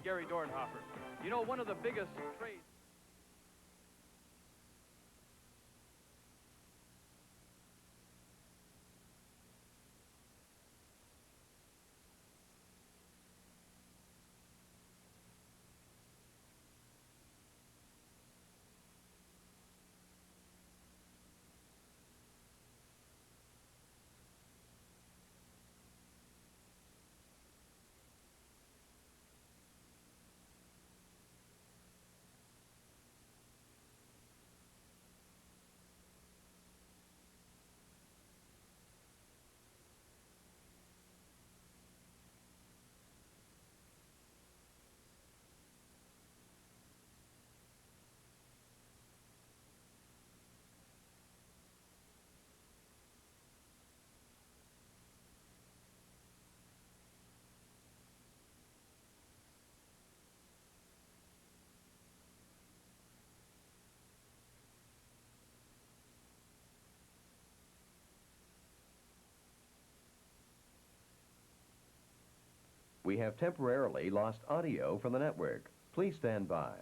Gary Dornhofer. You know, one of the biggest traits... We have temporarily lost audio from the network. Please stand by.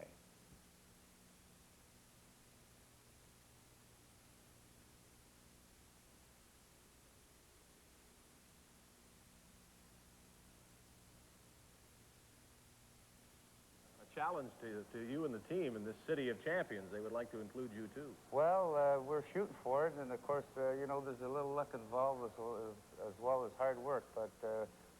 Challenge to you and the team in this city of champions. They would like to include you too. Well, we're shooting for it, and of course, you know, there's a little luck involved as well as hard work. But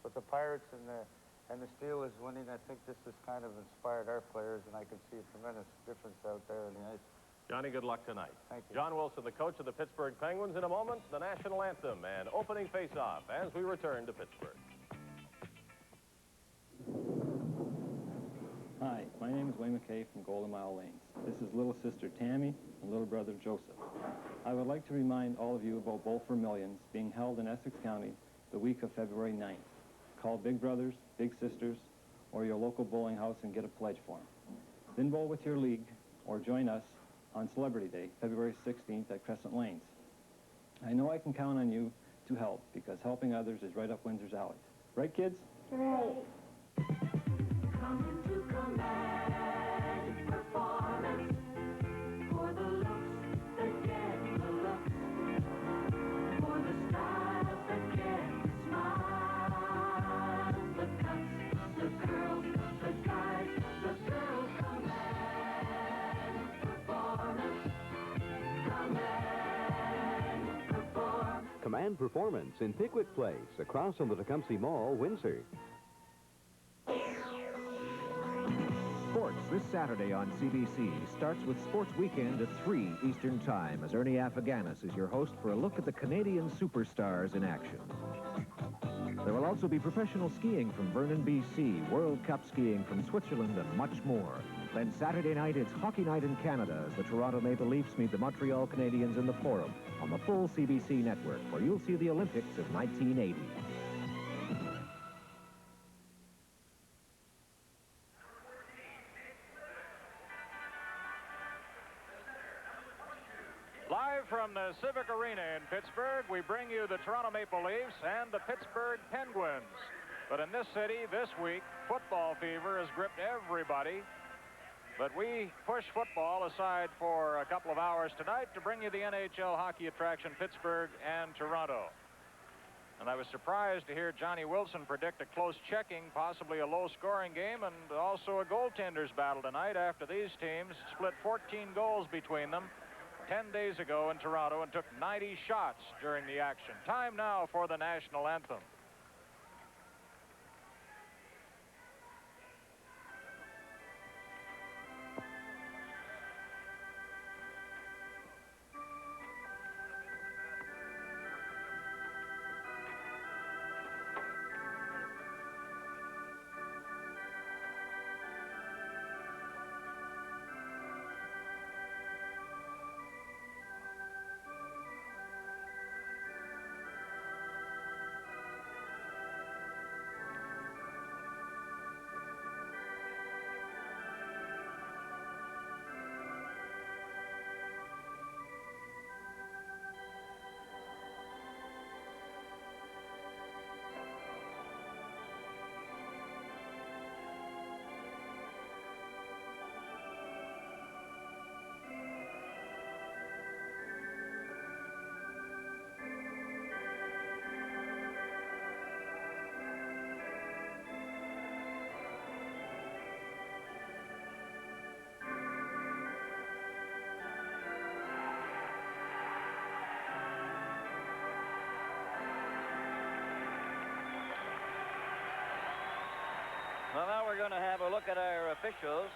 with the Pirates and the Steelers winning, I think this has kind of inspired our players, and I can see a tremendous difference out there in the ice. Johnny, good luck tonight. Thank you. John Wilson, the coach of the Pittsburgh Penguins. In a moment, the national anthem and opening face-off as we return to Pittsburgh. Hi, my name is Wayne McKay from Golden Mile Lanes. This is little sister Tammy and little brother Joseph. I would like to remind all of you about Bowl for Millions being held in Essex County the week of February 9th. Call Big Brothers, Big Sisters, or your local bowling house and get a pledge form. Then bowl with your league or join us on Celebrity Day, February 16th at Crescent Lanes. I know I can count on you to help because helping others is right up Windsor's alley. Right, kids? Right. Coming to command performance for the looks that get the looks, for the styles that get the smiles, the cuts, the curls, the guys, the girls. Command performance, command performance. Command Performance in Pickwick Place, across from the Tecumseh Mall, Windsor. Sports this Saturday on CBC starts with Sports Weekend at 3 Eastern Time as Ernie Afaganis is your host for a look at the Canadian superstars in action. There will also be professional skiing from Vernon, BC, World Cup skiing from Switzerland, and much more. Then Saturday night, it's Hockey Night in Canada as the Toronto Maple Leafs meet the Montreal Canadiens in the Forum on the full CBC network, where you'll see the Olympics of 1980. Live from the Civic Arena in Pittsburgh, we bring you the Toronto Maple Leafs and the Pittsburgh Penguins. But in this city, this week, football fever has gripped everybody. But we push football aside for a couple of hours tonight to bring you the NHL hockey attraction, Pittsburgh and Toronto. And I was surprised to hear Johnny Wilson predict a close checking, possibly a low-scoring game, and also a goaltenders battle tonight after these teams split 14 goals between them 10 days ago in Toronto and took 90 shots during the action. Time now for the national anthem. Well, now we're going to have a look at our officials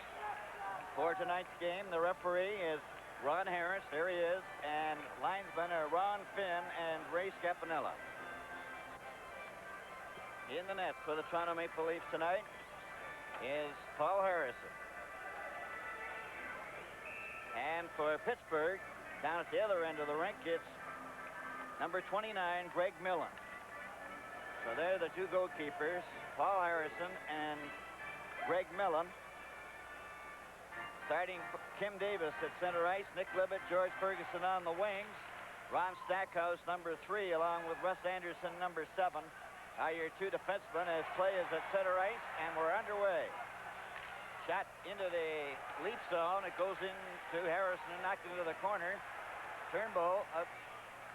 for tonight's game. The referee is Ron Harris. There he is. And linesmen are Ron Finn and Ray Scapanella. In the nets for the Toronto Maple Leafs tonight is Paul Harrison. And for Pittsburgh, down at the other end of the rink, it's number 29, Greg Millen. So they're the two goalkeepers, Paul Harrison and Greg Millen. Starting Kim Davis at center ice, Nick Libet, George Ferguson on the wings, Ron Stackhouse, number 3, along with Russ Anderson, number 7. Are your two defensemen as play is at center ice, and we're underway. Shot into the Leaf zone. It goes into Harrison and knocked into the corner. Turnbull up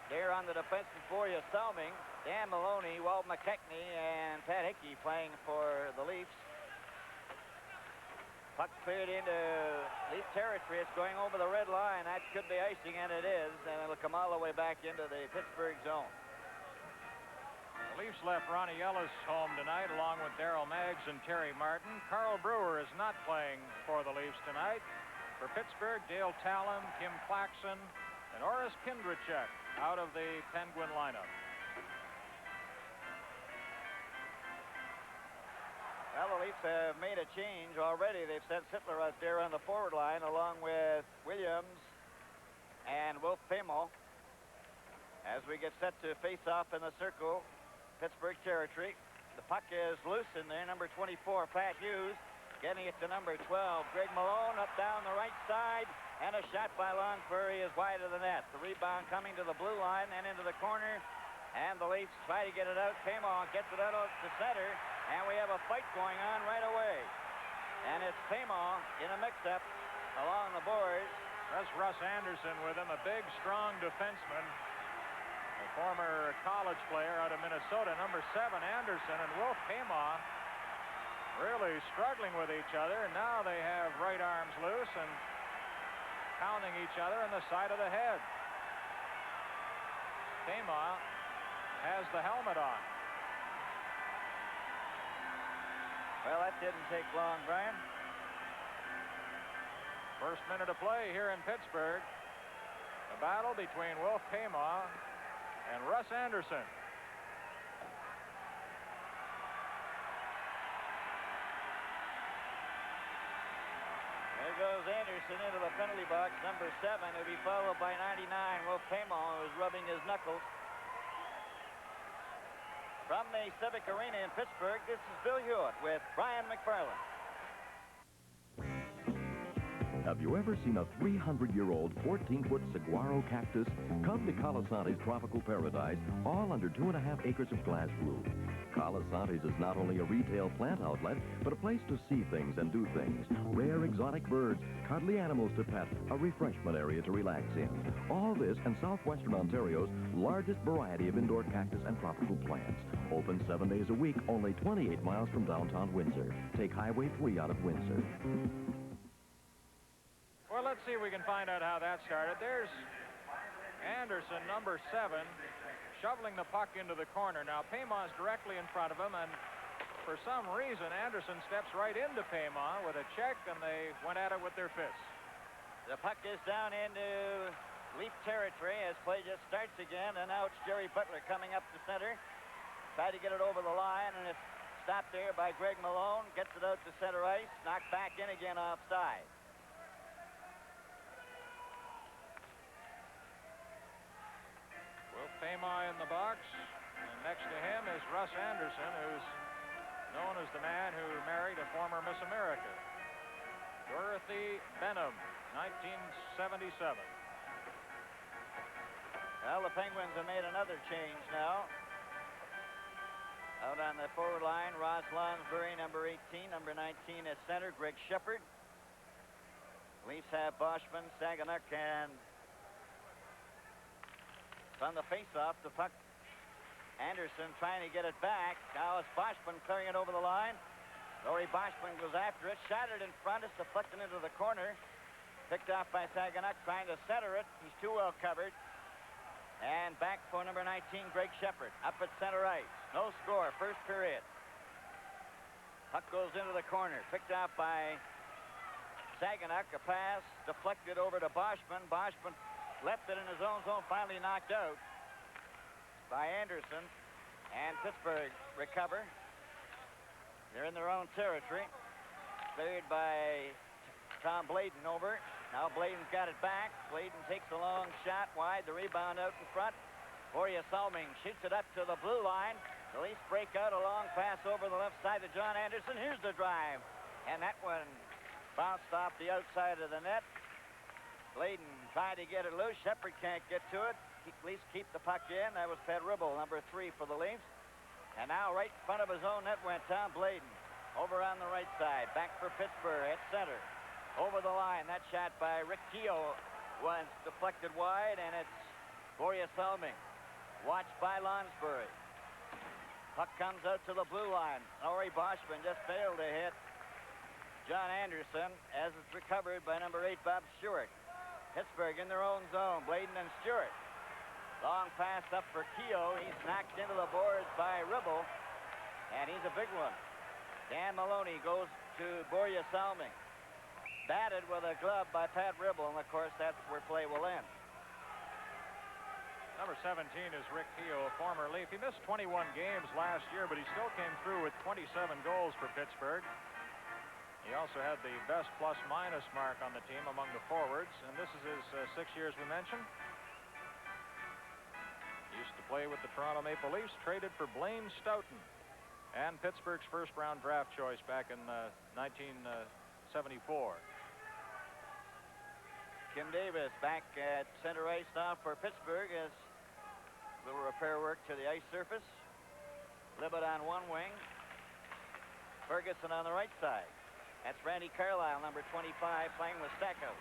there on the defensive board, Salming, Dan Maloney, Walt McKechnie, and Pat Hickey playing for the Leafs. Puck cleared into Leaf territory. It's going over the red line. That could be icing, and it is, and it'll come all the way back into the Pittsburgh zone. The Leafs left Ronnie Ellis home tonight along with Darryl Maggs and Terry Martin. Carl Brewer is not playing for the Leafs tonight. For Pittsburgh, Dale Tallon, Kim Claxon, and Oris Kindrachek out of the Penguin lineup. Well, the Leafs have made a change already. They've sent Sittler out there on the forward line along with Williams and Wolf Pamo as we get set to face off in the circle. Pittsburgh territory. The puck is loose in there. Number 24, Pat Hughes, getting it to number 12, Greg Malone, up down the right side, and a shot by Lon Furry is wide of the net. The rebound coming to the blue line and into the corner, and the Leafs try to get it out. Pamon gets it out to center, and we have a fight going on right away. And it's Pamon in a mix-up along the boards. That's Russ Anderson with him, a big, strong defenseman. A former college player out of Minnesota, number 7, Anderson, and Wolf Pama really struggling with each other, and now they have right arms loose and pounding each other in the side of the head. Pama has the helmet on. Well, that didn't take long, Brian. First minute of play here in Pittsburgh. A battle between Wolf Pama and Russ Anderson. There goes Anderson into the penalty box, number 7. He'll be followed by 99, Wolf Pamon, who's rubbing his knuckles. From the Civic Arena in Pittsburgh, this is Bill Hewitt with Brian McFarland. Have you ever seen a 300-year-old 14-foot saguaro cactus? Come to Calasante's tropical paradise, all under 2.5 acres of glass bloom. Calasante's is not only a retail plant outlet, but a place to see things and do things. Rare exotic birds, cuddly animals to pet, a refreshment area to relax in. All this in southwestern Ontario's largest variety of indoor cactus and tropical plants. Open 7 days a week, only 28 miles from downtown Windsor. Take Highway 3 out of Windsor. Well, let's see if we can find out how that started. There's Anderson, number 7, shoveling the puck into the corner. Now, Paymon's directly in front of him, and for some reason, Anderson steps right into Paymon with a check, and they went at it with their fists. The puck is down into Leaf territory as play just starts again, and now it's Jerry Butler coming up the center. Tried to get it over the line, and it's stopped there by Greg Malone. Gets it out to center ice, knocked back in again offside. Paymon in the box, and next to him is Russ Anderson, who's known as the man who married a former Miss America, Dorothy Benham, 1977. Well, the Penguins have made another change now. Out on the forward line, Ross Lonsbury, number 18, number 19 at center, Greg Shepard. Leafs have Boschman, Saganuk, and on the face-off, the puck, Anderson trying to get it back. Now it's Boschman clearing it over the line. Laurie Boschman goes after it, shot it in front, it's deflected into the corner. Picked off by Saganuk, trying to center it. He's too well covered. And back for number 19, Greg Shepard, up at center ice. No score, first period. Puck goes into the corner. Picked out by Saganuk. A pass deflected over to Boschman. Boschman left it in his own zone. Finally knocked out by Anderson. And Pittsburgh recover. They're in their own territory. Cleared by Tom Bladen over. Now Bladen's got it back. Bladen takes a long shot wide. The rebound out in front. Borja Salming shoots it up to the blue line. The Leafs break out a long pass over the left side to John Anderson. Here's the drive. And that one bounced off the outside of the net. Bladen tried to get it loose. Shepard can't get to it. Leafs keep the puck in. That was Pat Ribble, number 3 for the Leafs. And now right in front of his own net went Tom Bladen. Over on the right side. Back for Pittsburgh at center. Over the line. That shot by Rick Keogh was deflected wide, and it's Borja Salming. Watched by Lonsbury. Puck comes out to the blue line. Laurie Boschman just failed to hit John Anderson as it's recovered by number 8, Bob Stewart. Pittsburgh in their own zone. Bladen and Stewart. Long pass up for Keogh. He's knocked into the boards by Ribble, and he's a big one. Dan Maloney goes to Borja Salming. Batted with a glove by Pat Ribble, and of course that's where play will end. Number 17 is Rick Keogh, a former Leaf. He missed 21 games last year, but he still came through with 27 goals for Pittsburgh. He also had the best plus-minus mark on the team among the forwards, and this is his 6 years we mentioned. He used to play with the Toronto Maple Leafs, traded for Blaine Stoughton, and Pittsburgh's first-round draft choice back in 1974. Kim Davis back at center ice now for Pittsburgh as a little repair work to the ice surface. Libet on one wing. Ferguson on the right side. That's Randy Carlisle, number 25, playing with Stackhouse.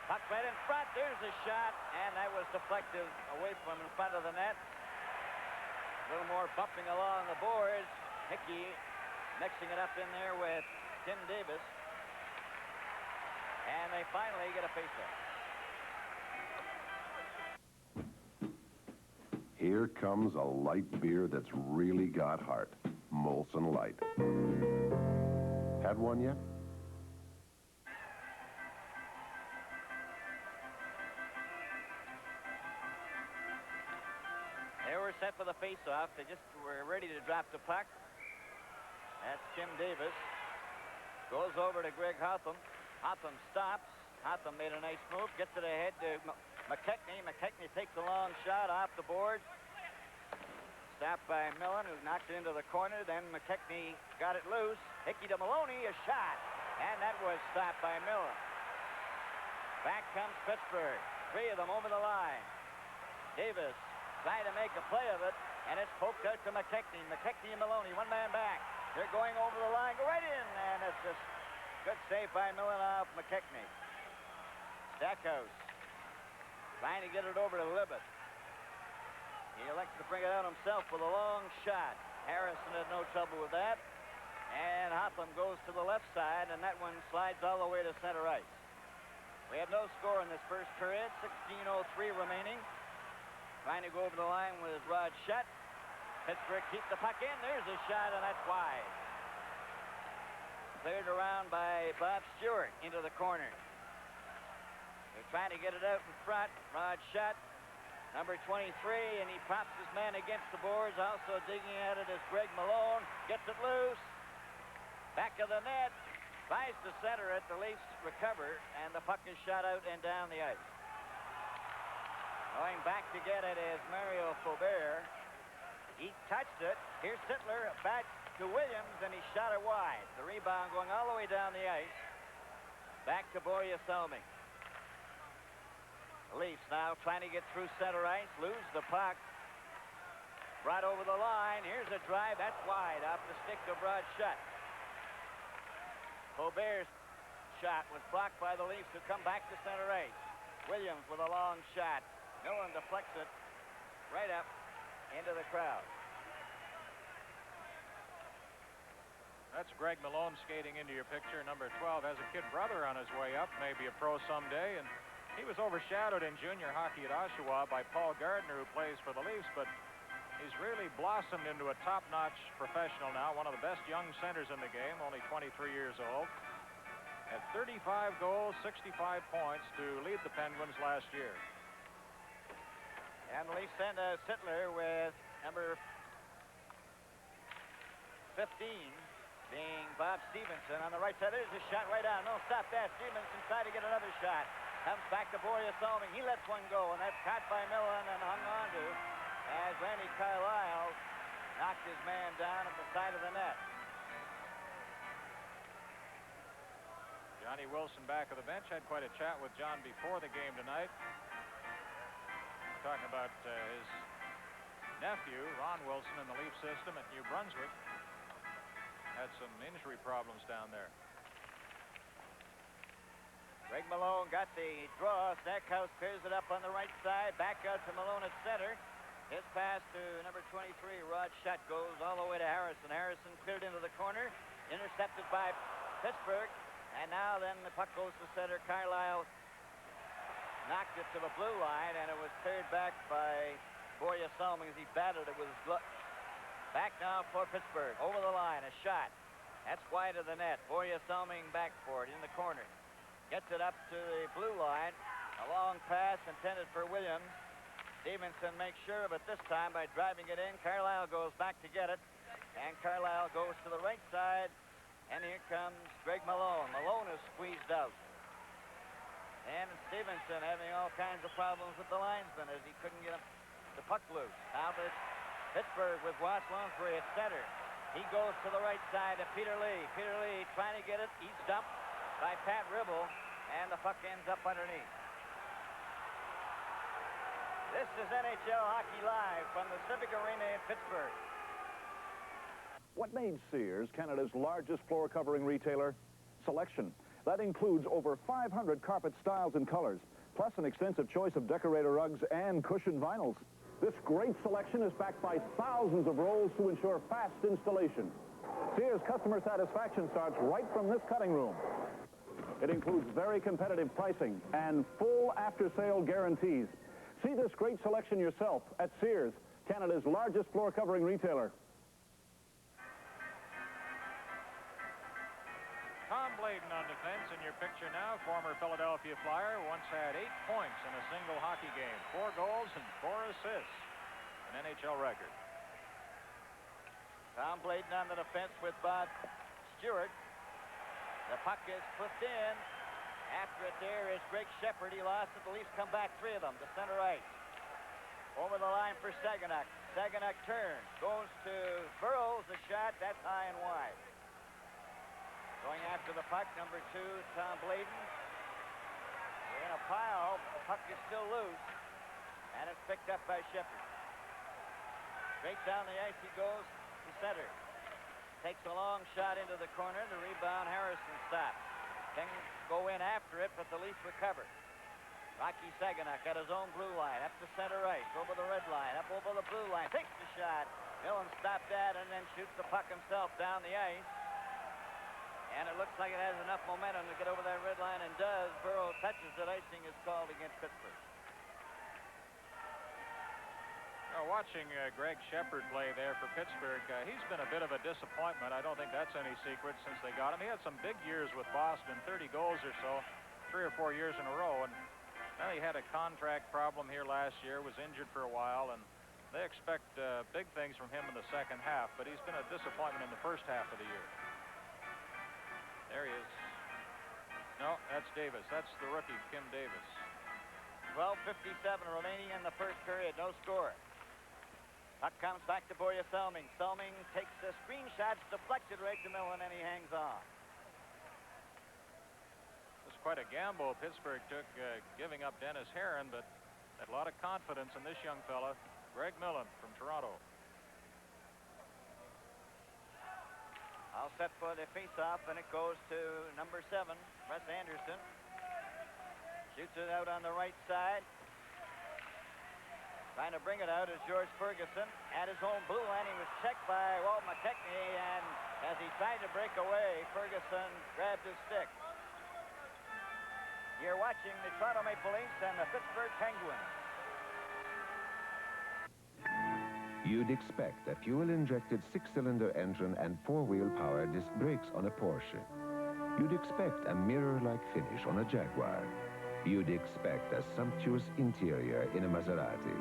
Puck right in front. There's a shot, and that was deflected away from in front of the net. A little more bumping along the boards. Hickey mixing it up in there with Tim Davis. And they finally get a faceoff. Here comes a light beer that's really got heart. Molson Light. Had one yet? They were set for the faceoff. They just were ready to drop the puck. That's Tim Davis. Goes over to Greg Hotham. Hotham stops. Hotham made a nice move. Gets it ahead to McKechnie. McKechnie takes a long shot off the board. Stopped by Millen, who knocked it into the corner. Then McKechnie got it loose. Hickey to Maloney, a shot. And that was stopped by Millen. Back comes Pittsburgh. 3 of them over the line. Davis trying to make a play of it, and it's poked out to McKechnie. McKechnie and Maloney, one man back. They're going over the line. Go right in, and it's just good save by Millen off McKechnie. Stackhouse trying to get it over to Libet. He elected to bring it out himself with a long shot. Harrison had no trouble with that. And Hotham goes to the left side, and that one slides all the way to center ice. We have no score in this first period. 16:03 remaining. Trying to go over the line with Rod Shutt. Pittsburgh keeps the puck in. There's a shot, and that's wide. Cleared around by Bob Stewart into the corner. They're trying to get it out in front. Rod Shutt, number 23, and he props his man against the boards. Also digging at it is Greg Malone. Gets it loose. Back of the net. Tries to center it. The Leafs recover, and the puck is shot out and down the ice. Going back to get it is Mario Faubert. He touched it. Here's Sittler back to Williams, and he shot it wide. The rebound going all the way down the ice. Back to Borja Salming. The Leafs now trying to get through center ice. Lose the puck. Right over the line. Here's a drive. That's wide off the stick of Rod Shutt. Faubert's shot was blocked by the Leafs, who come back to center ice. Williams with a long shot. Millen deflects it right up into the crowd. That's Greg Malone skating into your picture. Number 12 has a kid brother on his way up, maybe a pro someday, and he was overshadowed in junior hockey at Oshawa by Paul Gardner, who plays for the Leafs, but He's really blossomed into a top-notch professional now, one of the best young centers in the game, only 23 years old. Had 35 goals, 65 points to lead the Penguins last year. And Leafs send Sittler with number 15 being Bob Stevenson on the right side. There's a shot right on. No, stop that. Stevenson tried to get another shot. Comes back to Boria Solming. He lets one go, and that's caught by Millen and hung on to as Randy Carlyle knocked his man down at the side of the net. Johnny Wilson back of the bench. Had quite a chat with John before the game tonight. Talking about his nephew, Ron Wilson, in the Leaf system at New Brunswick. Had some injury problems down there. Greg Malone got the draw. Stackhouse clears it up on the right side. Back out to Malone at center. His pass to number 23, Rod Shutt, goes all the way to Harrison. Harrison cleared into the corner. Intercepted by Pittsburgh. And now then the puck goes to center. Carlyle knocked it to the blue line, and it was cleared back by Boria Solming as he batted it with his glove. Back now for Pittsburgh. Over the line, a shot. That's wide of the net. Boria Solming back for it in the corner. Gets it up to the blue line. A long pass intended for Williams. Stevenson makes sure of it this time by driving it in. Carlyle goes back to get it. And Carlyle goes to the right side. And here comes Greg Malone. Malone is squeezed out. And Stevenson having all kinds of problems with the linesman as he couldn't get the puck loose. Now it's Pittsburgh with Watts Lonsbury at center. He goes to the right side to Peter Lee. Peter Lee trying to get it. He's dumped by Pat Ribble, and the puck ends up underneath. This is NHL Hockey Live from the Civic Arena in Pittsburgh. What made Sears Canada's largest floor covering retailer? Selection. That includes over 500 carpet styles and colors, plus an extensive choice of decorator rugs and cushion vinyls. This great selection is backed by thousands of rolls to ensure fast installation. Sears customer satisfaction starts right from this cutting room. It includes very competitive pricing and full after-sale guarantees. See this great selection yourself at Sears, Canada's largest floor covering retailer. Tom Bladen on defense in your picture now. Former Philadelphia Flyer, once had 8 points in a single hockey game. 4 goals and 4 assists. An NHL record. Tom Bladen on the defense with Bob Stewart. The puck is flipped in. After it there is Greg Shepard. He lost it. The Leafs come back, 3 of them to center right. Over the line for Saganuk. Saganuk turns. Goes to Burrows. The shot. That's high and wide. Going after the puck, number 2, Tom Bladen. They're in a pile. The puck is still loose. And it's picked up by Shepard. Straight down the ice he goes to center. Takes a long shot into the corner. The rebound, Harrison stops. Can go in after it, but the Leafs recover. Rocky Saganuk at his own blue line. Up to center ice. Over the red line. Up over the blue line. Takes the shot. Millen stopped that and then shoots the puck himself down the ice. And it looks like it has enough momentum to get over that red line, and does. Burrow touches it. Icing is called against Pittsburgh. Now, watching Greg Shepard play there for Pittsburgh, he's been a bit of a disappointment. I don't think that's any secret since they got him. He had some big years with Boston, 30 goals or so, 3 or 4 years in a row. And now he had a contract problem here last year, was injured for a while, and they expect big things from him in the second half. But he's been a disappointment in the first half of the year. There he is. No, that's Davis. That's the rookie, Kim Davis. 12:57 remaining in the first period. No score. Puck comes back to Boria Solming. Solming takes the screen shot, deflected right to Millen, and he hangs on. This is quite a gamble Pittsburgh took giving up Dennis Herron, but had a lot of confidence in this young fella, Greg Millen from Toronto. All set for the face-off, and it goes to number 7, Russ Anderson. Shoots it out on the right side. Trying to bring it out is George Ferguson. At his own blue line, he was checked by Walt McKechnie, and as he tried to break away, Ferguson grabbed his stick. You're watching the Toronto Maple Leafs and the Pittsburgh Penguins. You'd expect a fuel-injected 6-cylinder engine and 4-wheel power disc brakes on a Porsche. You'd expect a mirror-like finish on a Jaguar. You'd expect a sumptuous interior in a Maserati.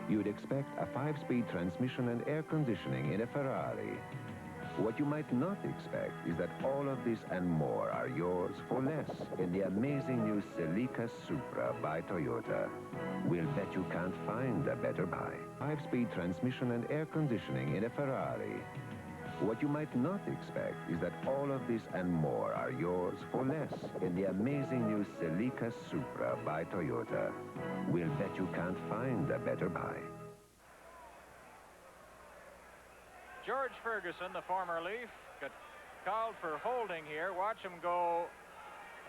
You'd expect a 5-speed transmission and air conditioning in a Ferrari. What you might not expect is that all of this and more are yours for less in the amazing new Celica Supra by Toyota. We'll bet you can't find a better buy. 5-speed transmission and air conditioning in a Ferrari. What you might not expect is that all of this and more are yours for less in the amazing new Celica Supra by Toyota. We'll bet you can't find a better buy. George Ferguson, the former Leaf, got called for holding here. Watch him go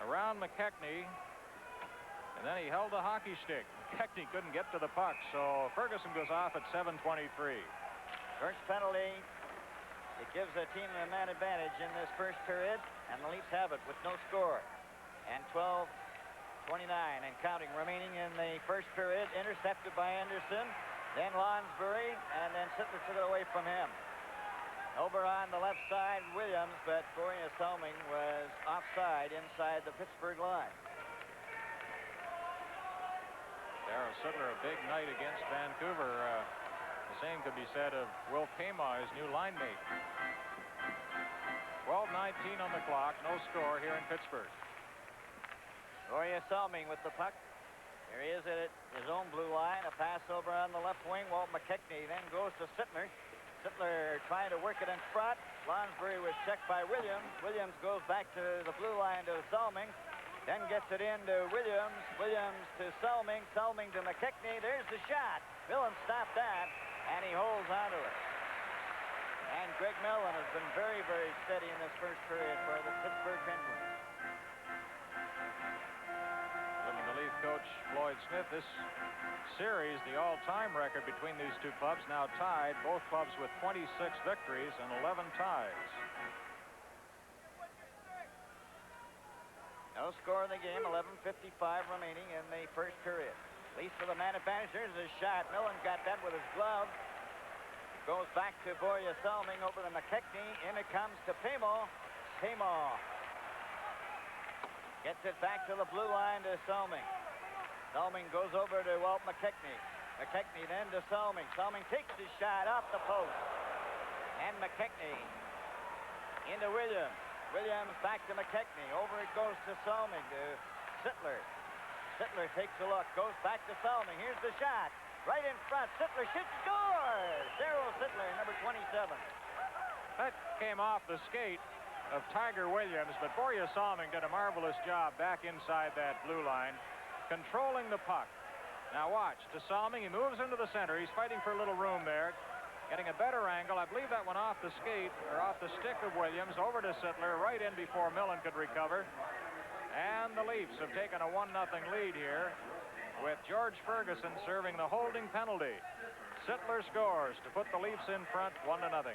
around McKechnie, and then he held the hockey stick. McKechnie couldn't get to the puck, so Ferguson goes off at 7:23. First penalty. It gives the team a man advantage in this first period, and the Leafs have it with no score. And 12:29 and counting remaining in the first period. Intercepted by Anderson, then Lonsbury, and then Sittler took it away from him. Over on the left side, Williams, but Boria Selming was offside inside the Pittsburgh line. Darryl Sittler, a big night against Vancouver. The same could be said of Will Kama, his new line mate. 12:19 on the clock, no score here in Pittsburgh. Boria Selming with the puck. Here he is at his own blue line. A pass over on the left wing. Walt McKechnie then goes to Sittler. Sittler trying to work it in front. Lonsbury was checked by Williams. Williams goes back to the blue line to Selming. Then gets it into Williams. Williams to Selming. Selming to McKechnie. There's the shot. Millen stopped that, and he holds onto it. And Greg Millen has been very, very steady in this first period for the Pittsburgh Penguins. Looking to Leaf coach Floyd Smith. This series, the all-time record between these two clubs, now tied. Both clubs with 26 victories and 11 ties. No score in the game. 11:55 remaining in the first period. Leafs for the man advantage. There's a shot. Millen got that with his glove. Goes back to Boria Selming over to McKechnie. In it comes to Pamo. Pamo gets it back to the blue line to Selming. Selming goes over to Walt McKechnie. McKechnie then to Selming. Selming takes his shot off the post. And McKechnie into Williams. Williams back to McKechnie. Over it goes to Selming to Sittler. Sittler takes a look. Goes back to Selming. Here's the shot. Right in front. Sittler shoots, scores! Darryl Sittler, number 27. That came off the skate of Tiger Williams, but Boria Selming did a marvelous job back inside that blue line, controlling the puck. Now watch, to Selming, he moves into the center. He's fighting for a little room there, getting a better angle. I believe that went off the skate, or off the stick of Williams, over to Sittler, right in before Millen could recover. And the Leafs have taken a 1-0 lead here, with George Ferguson serving the holding penalty. Sittler scores to put the Leafs in front 1-0.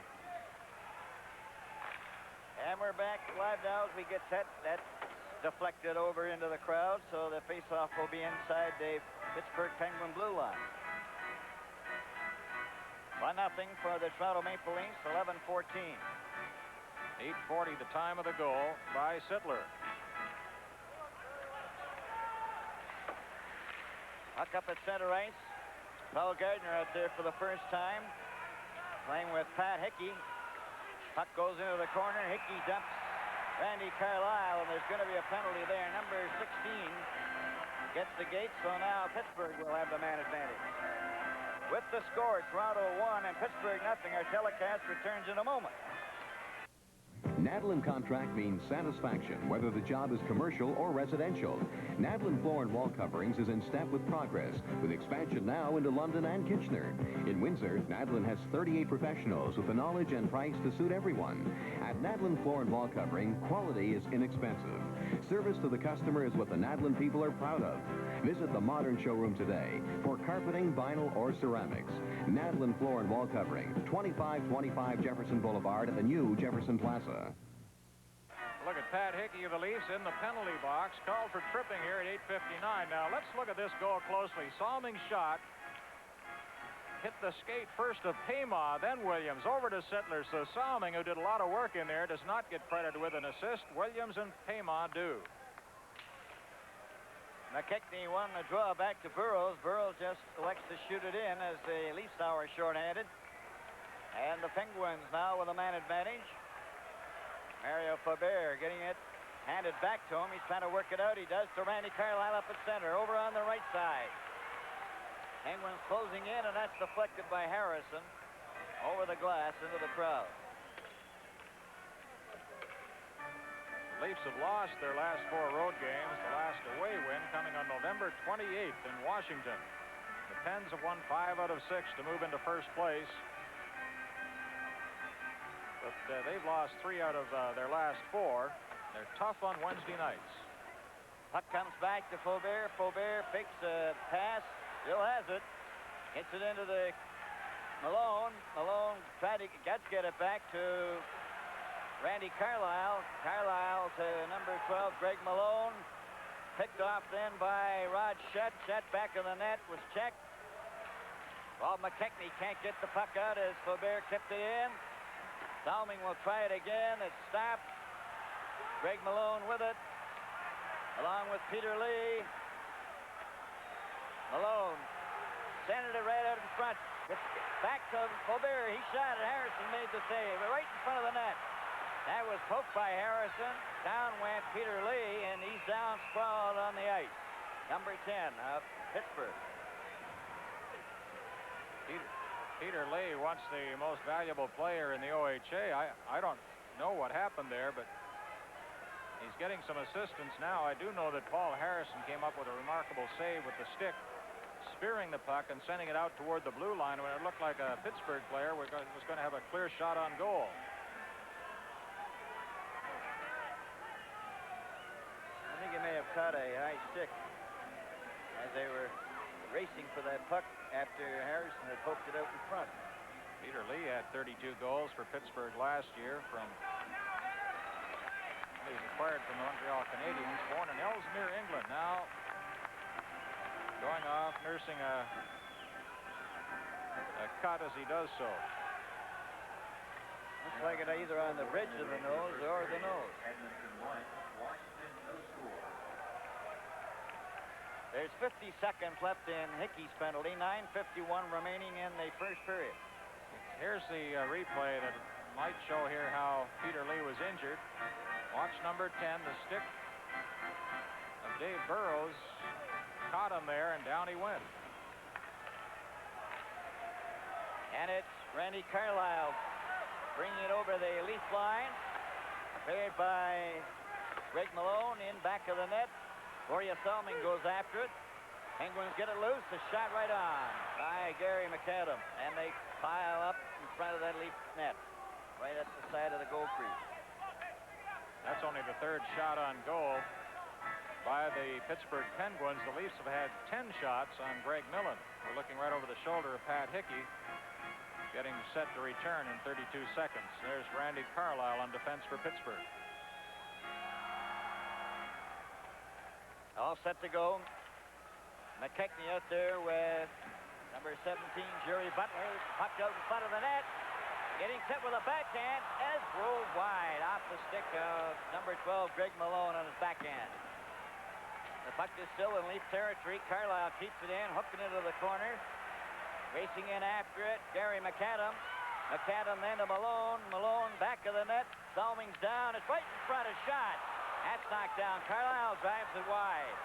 And we're back live now as we get set. That's deflected over into the crowd, so the faceoff will be inside the Pittsburgh Penguin blue line. 1-0 for the Toronto Maple Leafs, 11:14. 8:40 the time of the goal by Sittler. Puck up at center ice. Paul Gardner out there for the first time, playing with Pat Hickey. Puck goes into the corner. Hickey dumps Randy Carlyle, and there's going to be a penalty there. Number 16 gets the gate, so now Pittsburgh will have the man advantage. With the score, Toronto 1 and Pittsburgh 0. Our telecast returns in a moment. Nadlin contract means satisfaction, whether the job is commercial or residential. Nadlin floor and wall coverings is in step with progress, with expansion now into London and Kitchener. In Windsor, Nadlin has 38 professionals with the knowledge and price to suit everyone. At Nadlin floor and wall covering, quality is inexpensive. Service to the customer is what the Nadlin people are proud of. Visit the modern showroom today for carpeting, vinyl, or ceramics. Nadlin floor and wall covering, 2525 Jefferson Boulevard at the new Jefferson Plaza. Look at Pat Hickey of the Leafs in the penalty box, called for tripping here at 8:59. Now let's look at this goal closely. Selming's shot hit the skate first of Pema, then Williams, over to Sittler. So Salming, who did a lot of work in there, does not get credited with an assist. Williams and Pema do. McKechnie won the draw back to Burroughs. Burroughs just elects to shoot it in as the Leafs now are shorthanded. And the Penguins now with a man advantage. Mario Faber getting it handed back to him. He's trying to work it out. He does to Randy Carlyle up at center, over on the right side. Penguins closing in, and that's deflected by Harrison over the glass into the crowd. The Leafs have lost their last 4 road games, the last away win coming on November 28th in Washington. The Pens have won 5 out of 6 to move into first place. But they've lost 3 out of their last 4. They're tough on Wednesday nights. Puck comes back to Faubert. Faubert fakes a pass. Still has it. Hits it into the Malone. Malone tried to get it back to Randy Carlyle. Carlyle to number 12, Greg Malone. Picked off then by Rod Shutt. Shutt back of the net was checked. Bob McKechnie can't get the puck out as Faubert kept it in. Salming will try it again. It's stopped. Greg Malone with it, along with Peter Lee. Malone centered it right out in front. Back to Faubert. He shot it. Harrison made the save right in front of the net. That was poked by Harrison. Down went Peter Lee, and he's down sprawled on the ice. Number 10 of Pittsburgh. Peter Lee, once the most valuable player in the OHA. I don't know what happened there, but he's getting some assistance now. I do know that Paul Harrison came up with a remarkable save with the stick, spearing the puck and sending it out toward the blue line when it looked like a Pittsburgh player was going to have a clear shot on goal. I think he may have caught a high stick as they were racing for that puck after Harrison had poked it out in front. Peter Lee had 32 goals for Pittsburgh last year from... He was acquired from the Montreal Canadiens, born in Ellesmere, England. Now going off, nursing a cut as he does so. Looks like it either on the bridge of the nose or the nose. There's 50 seconds left in Hickey's penalty. 9:51 remaining in the first period. Here's the replay that might show here how Peter Lee was injured. Watch number 10, the stick of Dave Burroughs caught him there, and down he went. And it's Randy Carlyle bringing it over the Leaf line. Cleared by Greg Malone in back of the net. Gloria Salming goes after it. Penguins get it loose. A shot right on by Gary McAdam. And they pile up in front of that Leaf net, right at the side of the goal crease. That's only the 3rd shot on goal by the Pittsburgh Penguins. The Leafs have had 10 shots on Greg Millen. We're looking right over the shoulder of Pat Hickey, getting set to return in 32 seconds. There's Randy Carlyle on defense for Pittsburgh. All set to go. McKechnie out there with number 17, Jerry Butler. Pucked out in front of the net. Getting set with a backhand as rolled wide off the stick of number 12, Greg Malone, on his backhand. The puck is still in Leaf territory. Carlyle keeps it in, hooking it to the corner. Racing in after it, Gary McAdam. McAdam then to Malone. Malone back of the net. Salming's down. It's right in front. A shot. That's knocked down. Carlyle drives it wide.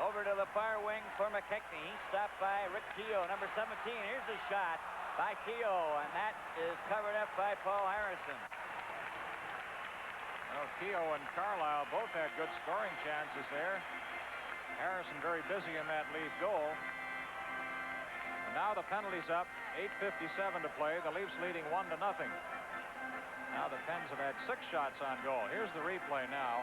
Over to the far wing for McKechnie. He's stopped by Rick Keogh, number 17. Here's a shot by Keogh, and that is covered up by Paul Harrison. Well, Keogh and Carlyle both had good scoring chances there. Harrison very busy in that Leaf goal. And now the penalty's up. 8:57 to play. The Leafs leading 1-0. Now the Pens have had 6 shots on goal. Here's the replay now.